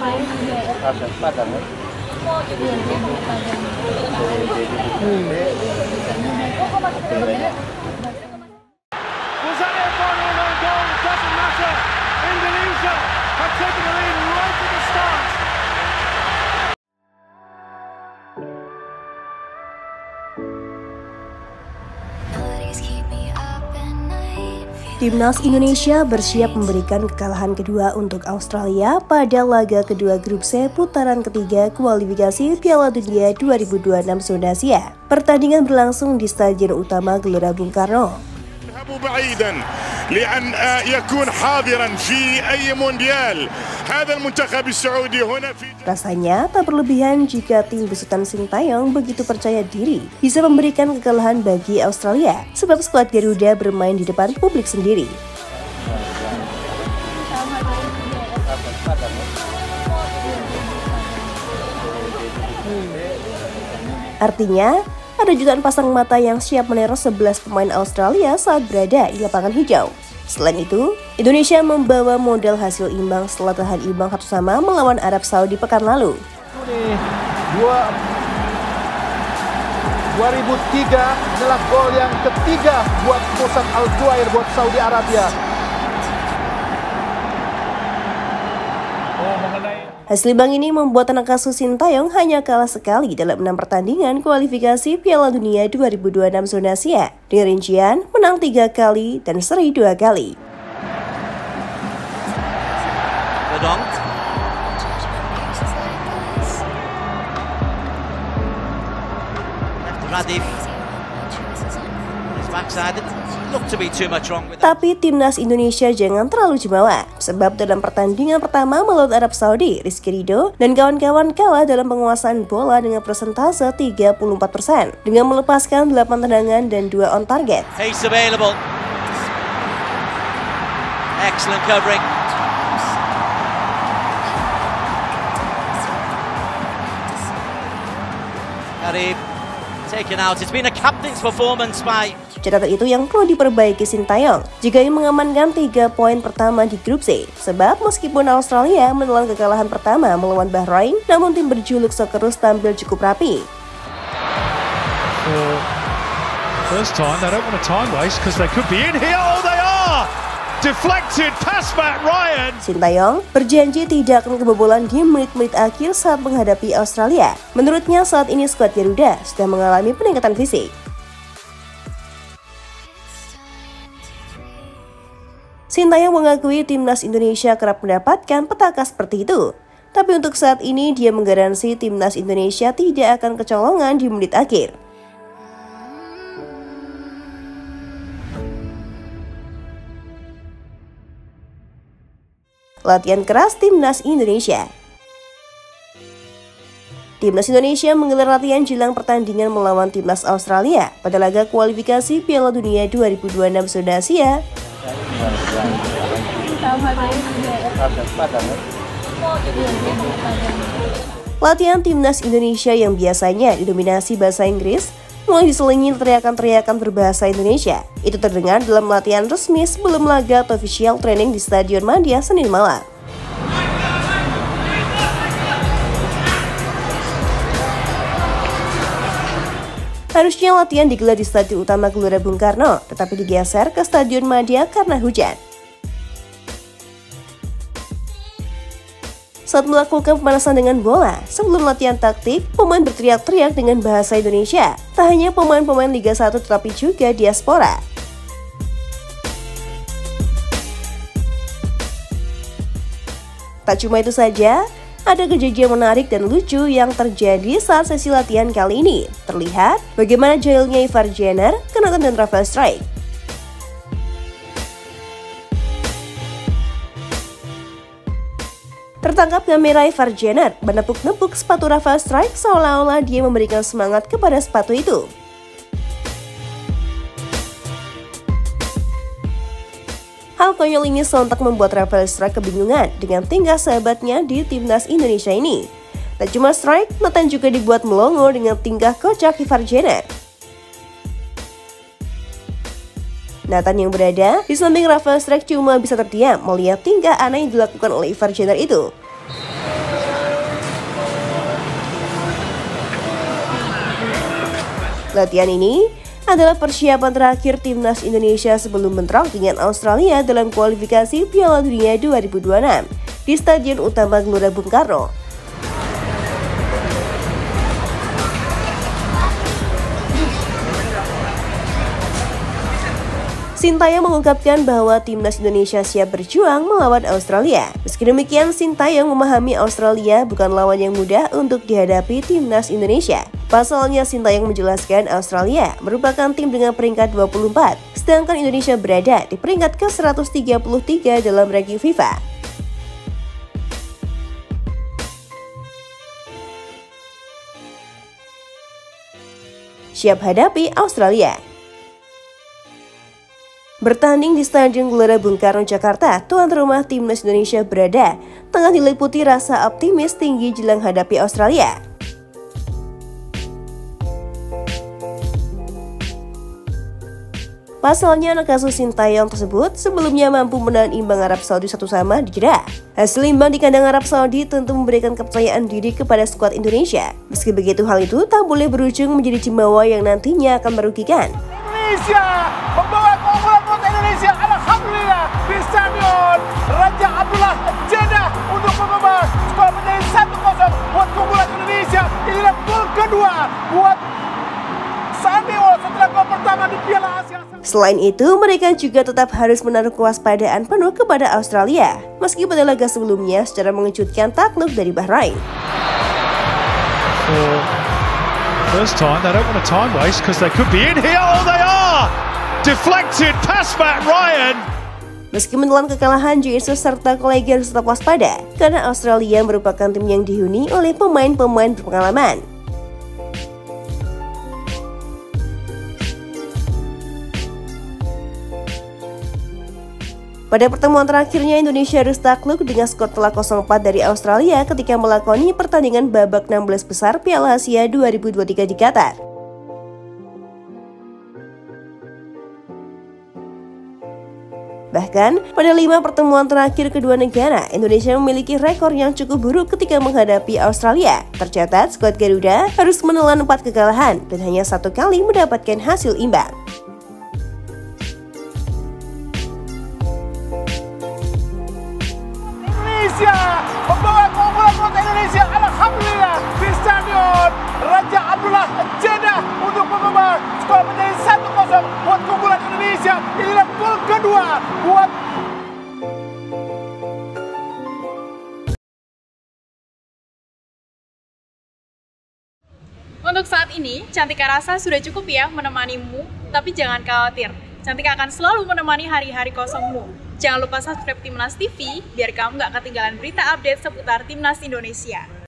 Was that their final known goal? It doesn't matter. Indonesia have taken the lead right at the start. Timnas Indonesia bersiap memberikan kekalahan kedua untuk Australia pada laga kedua grup C putaran ketiga kualifikasi Piala Dunia 2026 zona Asia. Pertandingan berlangsung di Stadion Utama Gelora Bung Karno. بعيدا لأن يكون حاضرا في أي مونديال هذا المنتخب السعودي هنا في. Rasanya tak berlebihan jika tim besutan Sintayong begitu percaya diri bisa memberikan kekalahan bagi Australia sebab skuad Garuda bermain di depan publik sendiri. Artinya, ada jutaan pasang mata yang siap meneror 11 pemain Australia saat berada di lapangan hijau. Selain itu, Indonesia membawa modal hasil imbang setelah tahan imbang 1-1 melawan Arab Saudi pekan lalu. 2003 adalah gol yang ketiga buat Musab Al-Juair buat Saudi Arabia. Hasil imbang ini membuat anak asuh Sintayong hanya kalah sekali dalam 6 pertandingan kualifikasi Piala Dunia 2026 zona Asia. Dengan rincian menang 3 kali dan seri 2 kali. Tapi timnas Indonesia jangan terlalu jumawa, sebab dalam pertandingan pertama melawan Arab Saudi, Rizky Ridho dan kawan-kawan kalah dalam penguasaan bola dengan persentase 34% dengan melepaskan 8 tendangan dan 2 on target. Pace available. Excellent covering. Karim taken out. It's been a captain's performance by. Catatan itu yang perlu diperbaiki Sintayong jika ingin mengamankan 3 poin pertama di grup C. Sebab meskipun Australia menelan kekalahan pertama melawan Bahrain, namun tim berjuluk Socceroos tampil cukup rapi. First time, they don't want a time waste because they could be in here. Oh, they are! Deflected past Matt Ryan. Sintayong berjanji tidak akan kebobolan di menit-menit akhir saat menghadapi Australia. Menurutnya saat ini skuad Garuda sudah mengalami peningkatan fisik. Sintayong mengakui timnas Indonesia kerap mendapatkan petaka seperti itu. Tapi untuk saat ini dia menggaransi timnas Indonesia tidak akan kecolongan di menit akhir. Latihan keras timnas Indonesia. Timnas Indonesia menggelar latihan jelang pertandingan melawan timnas Australia pada laga kualifikasi Piala Dunia 2026 zona Asia. Latihan timnas Indonesia yang biasanya didominasi bahasa Inggris mulai diselingi teriakan-teriakan berbahasa Indonesia. Itu terdengar dalam latihan resmi sebelum laga atau official training di Stadion Madia Senin malam. Harusnya latihan digelar di Stadion Utama Gelora Bung Karno, tetapi digeser ke Stadion Madia karena hujan. Saat melakukan pemanasan dengan bola, sebelum latihan taktik, pemain berteriak-teriak dengan bahasa Indonesia. Tak hanya pemain-pemain Liga 1 tetapi juga diaspora. Tak cuma itu saja, ada kejadian menarik dan lucu yang terjadi saat sesi latihan kali ini. Terlihat bagaimana jahilnya Ivar Jenner, Kenatan dan Rafael Strijk. Tertangkap kamera Ivar Jenner menepuk-nepuk sepatu Rafael Strijk seolah-olah dia memberikan semangat kepada sepatu itu. Hal konyol ini sontak membuat Rafael Strijk kebingungan dengan tingkah sahabatnya di timnas Indonesia ini. Tak cuma Strijk, Nathan juga dibuat melongo dengan tingkah kocak Ivar Jenner. Nathan yang berada di samping Rafael Strijk cuma bisa terdiam melihat tingkah aneh yang dilakukan oleh Ivar Jenner itu. Latihan ini adalah persiapan terakhir timnas Indonesia sebelum bentrok dengan Australia dalam kualifikasi Piala Dunia 2026 di Stadion Utama Gelora Bung Karno. Sintayong mengungkapkan bahwa timnas Indonesia siap berjuang melawan Australia. Meski demikian, Sintayong memahami Australia bukan lawan yang mudah untuk dihadapi timnas Indonesia. Pasalnya, Sintayong menjelaskan Australia merupakan tim dengan peringkat 24, sedangkan Indonesia berada di peringkat ke-133 dalam ranking FIFA. Siap hadapi Australia. Bertanding di Stadion Gelora Bung Karno, Jakarta, tuan rumah timnas Indonesia berada tengah diliputi rasa optimis tinggi jelang hadapi Australia. Pasalnya, anak asuh Sintayong tersebut sebelumnya mampu menahan imbang Arab Saudi 1-1 di Jeddah. Hasil imbang di kandang Arab Saudi tentu memberikan kepercayaan diri kepada skuad Indonesia. Meski begitu, hal itu tak boleh berujung menjadi jumawa yang nantinya akan merugikan. Indonesia membawa keunggulan buat Indonesia, alhamdulillah, di Stadion Raja Abdullah Jeddah untuk mengubah skor menjadi 1-0 buat keunggulan Indonesia. Inilah gol kedua buat Sandewo setelah gol pertama di Piala Asia. Selain itu, mereka juga tetap harus menaruh kewaspadaan penuh kepada Australia, meski pada laga sebelumnya secara mengejutkan takluk dari Bahrain. First time, they don't want a time waste because they could be in here. Oh, they are! Deflected past Matt Ryan. Meski menelan kekalahan, Jesus serta kolega harus tetap waspada karena Australia merupakan tim yang dihuni oleh pemain-pemain berpengalaman. Pada pertemuan terakhirnya, Indonesia harus takluk dengan skor telak 0-4 dari Australia ketika melakoni pertandingan babak 16 besar Piala Asia 2023 di Qatar. Bahkan, pada 5 pertemuan terakhir kedua negara, Indonesia memiliki rekor yang cukup buruk ketika menghadapi Australia. Tercatat, skuad Garuda harus menelan 4 kekalahan dan hanya 1 kali mendapatkan hasil imbang. Membawa keunggulan buat Indonesia, alhamdulillah, di Stadion Raja Abdullah Jeddah untuk mengubah skor menjadi 1-0 buat keunggulan Indonesia. Inilah gol kedua buat Untuk saat ini, Cantika rasa sudah cukup ya menemanimu, tapi jangan khawatir. Cantika akan selalu menemani hari-hari kosongmu. Jangan lupa subscribe Timnas TV biar kamu nggak ketinggalan berita update seputar Timnas Indonesia.